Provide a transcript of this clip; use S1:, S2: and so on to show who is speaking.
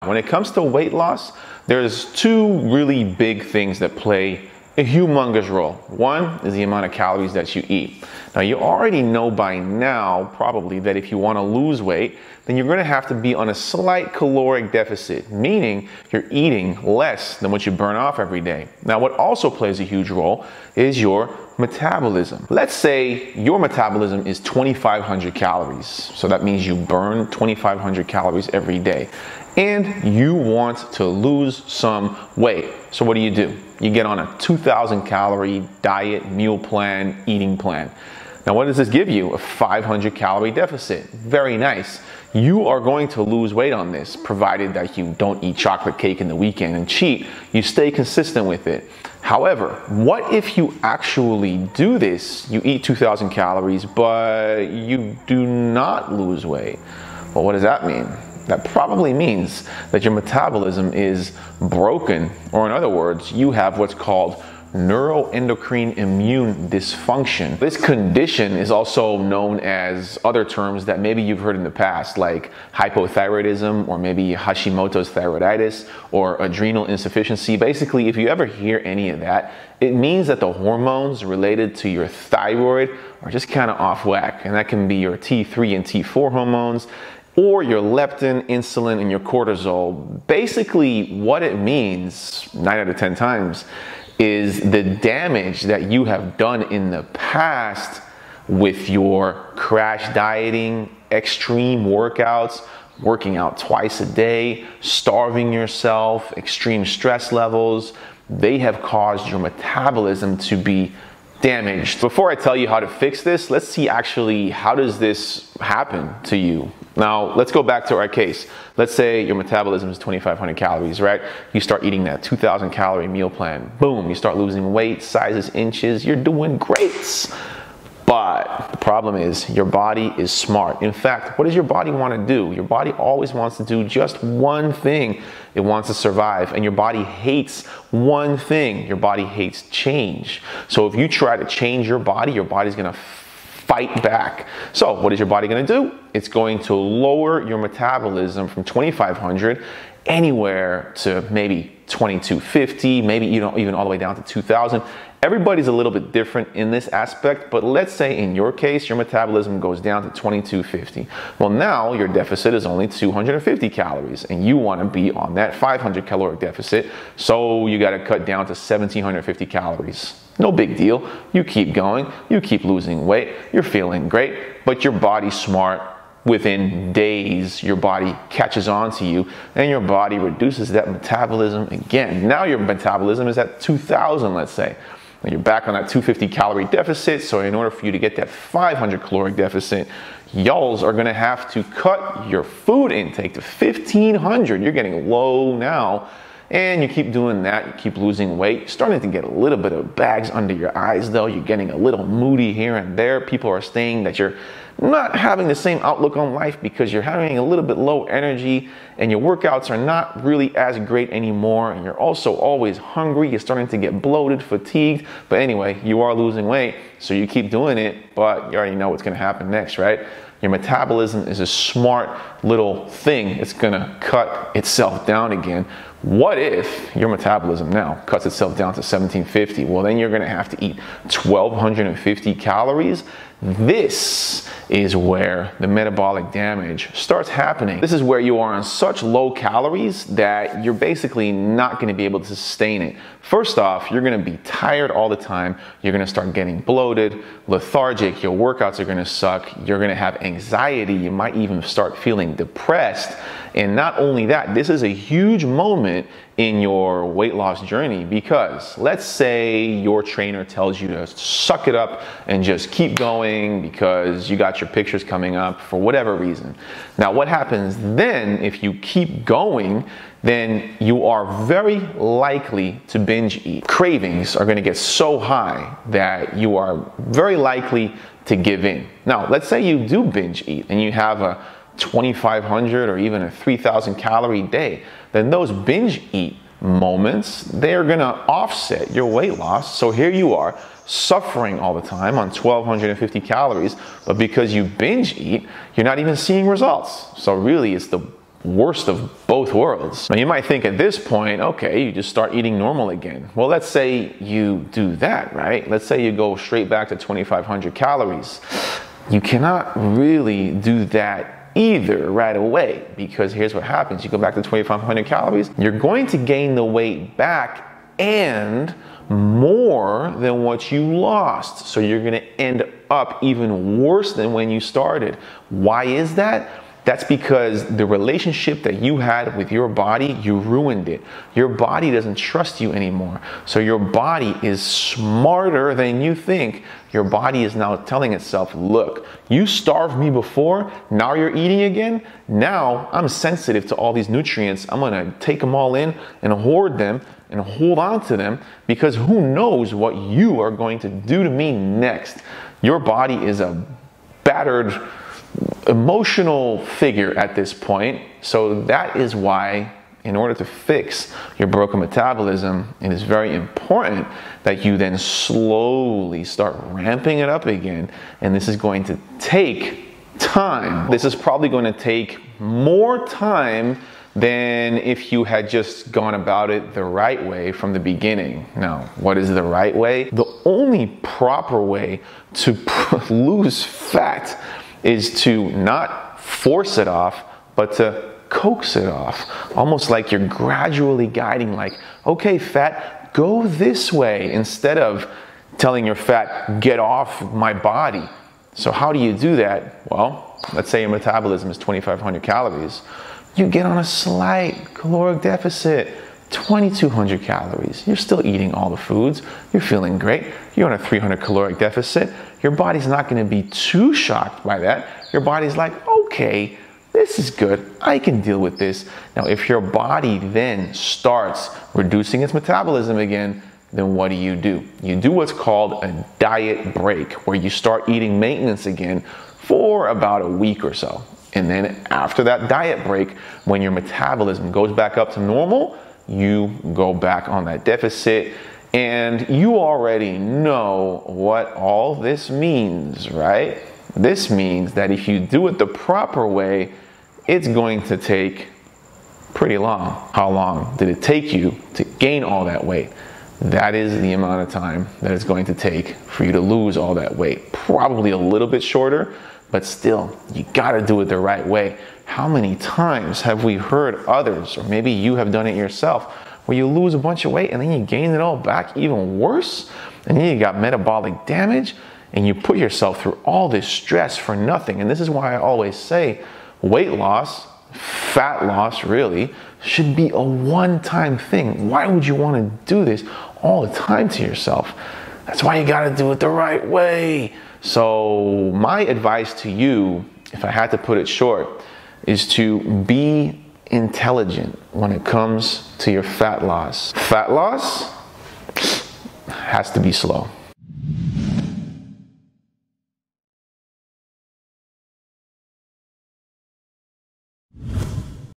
S1: When it comes to weight loss, there's two really big things that play a humongous role. One is the amount of calories that you eat. Now, you already know by now, probably, that if you want to lose weight, then you're going to have to be on a slight caloric deficit, meaning you're eating less than what you burn off every day. Now, what also plays a huge role is your metabolism. Let's say your metabolism is 2,500 calories. So that means you burn 2,500 calories every day. And you want to lose some weight. So what do? You get on a 2,000 calorie diet, meal plan, eating plan. Now, what does this give you? A 500 calorie deficit. Very nice. You are going to lose weight on this, provided that you don't eat chocolate cake in the weekend and cheat. You stay consistent with it. However, what if you actually do this? You eat 2,000 calories, but you do not lose weight. Well, what does that mean? That probably means that your metabolism is broken, or in other words, you have what's called neuroendocrine immune dysfunction. This condition is also known as other terms that maybe you've heard in the past, like hypothyroidism, or maybe Hashimoto's thyroiditis, or adrenal insufficiency. Basically, if you ever hear any of that, it means that the hormones related to your thyroid are just kind of off whack, and that can be your T3 and T4 hormones, or your leptin, insulin, and your cortisol. Basically, what it means, 9 out of 10 times, is the damage that you have done in the past with your crash dieting, extreme workouts, working out twice a day, starving yourself, extreme stress levels. They have caused your metabolism to be damaged. Before I tell you how to fix this, let's see actually how does this happen to you. Now, let's go back to our case. Let's say your metabolism is 2,500 calories, right? You start eating that 2,000 calorie meal plan. Boom, you start losing weight, sizes, inches, you're doing great. But the problem is your body is smart. In fact, what does your body want to do? Your body always wants to do just one thing. It wants to survive. And your body hates one thing. Your body hates change. So if you try to change your body's going to fight back. So what is your body going to do? It's going to lower your metabolism from 2,500 anywhere to maybe 2,250, maybe even all the way down to 2,000. Everybody's a little bit different in this aspect, but let's say in your case, your metabolism goes down to 2,250. Well, now your deficit is only 250 calories, and you want to be on that 500 caloric deficit, so you got to cut down to 1,750 calories. No big deal. You keep going, you keep losing weight, you're feeling great, but your body's smart. Within days, your body catches on to you and your body reduces that metabolism again. Now your metabolism is at 2,000, let's say. And you're back on that 250 calorie deficit, so in order for you to get that 500 caloric deficit, y'alls are gonna have to cut your food intake to 1,500. You're getting low now. And you keep doing that, you keep losing weight. You're starting to get a little bit of bags under your eyes though. You're getting a little moody here and there. People are saying that you're not having the same outlook on life because you're having a little bit low energy and your workouts are not really as great anymore. And you're also always hungry. You're starting to get bloated, fatigued. But anyway, you are losing weight, so you keep doing it, but you already know what's gonna happen next, right? Your metabolism is a smart little thing. It's gonna cut itself down again. What if your metabolism now cuts itself down to 1,750? Well, then you're gonna have to eat 1,250 calories. This is where the metabolic damage starts happening. This is where you are on such low calories that you're basically not gonna be able to sustain it. First off, you're gonna be tired all the time. You're gonna start getting bloated, lethargic. Your workouts are gonna suck. You're gonna have anxiety. You might even start feeling depressed. And not only that, this is a huge moment in your weight loss journey because let's say your trainer tells you to suck it up and just keep going because you got your pictures coming up for whatever reason. Now, what happens then if you keep going? Then you are very likely to binge eat. Cravings are going to get so high that you are very likely to give in. Now, let's say you do binge eat and you have a 2,500 or even a 3,000 calorie day, then those binge eat moments, they're gonna offset your weight loss. So here you are suffering all the time on 1,250 calories, but because you binge eat, you're not even seeing results. So really it's the worst of both worlds. Now you might think at this point, okay, you just start eating normal again. Well, let's say you do that, right? Let's say you go straight back to 2,500 calories. You cannot really do that either right away, because here's what happens. You go back to 2,500 calories, you're going to gain the weight back and more than what you lost. So you're gonna end up even worse than when you started. Why is that? That's because the relationship that you had with your body, you ruined it. Your body doesn't trust you anymore. So your body is smarter than you think. Your body is now telling itself, look, you starved me before, now you're eating again. Now I'm sensitive to all these nutrients. I'm gonna take them all in and hoard them and hold on to them, because who knows what you are going to do to me next. Your body is a battered, emotional figure at this point. So that is why, in order to fix your broken metabolism, it is very important that you then slowly start ramping it up again. And this is going to take time. This is probably going to take more time than if you had just gone about it the right way from the beginning. Now, what is the right way? The only proper way to lose fat is to not force it off, but to coax it off. Almost like you're gradually guiding, like, okay, fat, go this way, instead of telling your fat, get off my body. So how do you do that? Well, let's say your metabolism is 2,500 calories. You get on a slight caloric deficit, 2,200 calories. You're still eating all the foods. You're feeling great. You're on a 300 caloric deficit. Your body's not going to be too shocked by that. Your body's like, okay, this is good. I can deal with this. Now, if your body then starts reducing its metabolism again, then what do? You do what's called a diet break, where you start eating maintenance again for about a week or so. And then after that diet break, when your metabolism goes back up to normal, you go back on that deficit. And you already know what all this means, right? This means that if you do it the proper way, it's going to take pretty long. How long did it take you to gain all that weight? That is the amount of time that it's going to take for you to lose all that weight. Probably a little bit shorter, but still, you gotta do it the right way. How many times have we heard others, or maybe you have done it yourself, where you lose a bunch of weight and then you gain it all back even worse, and then you got metabolic damage, and you put yourself through all this stress for nothing. And this is why I always say weight loss, fat loss really, should be a one-time thing. Why would you want to do this all the time to yourself? That's why you gotta do it the right way. So my advice to you, if I had to put it short, is to be intelligent when it comes to your fat loss. Fat loss has to be slow.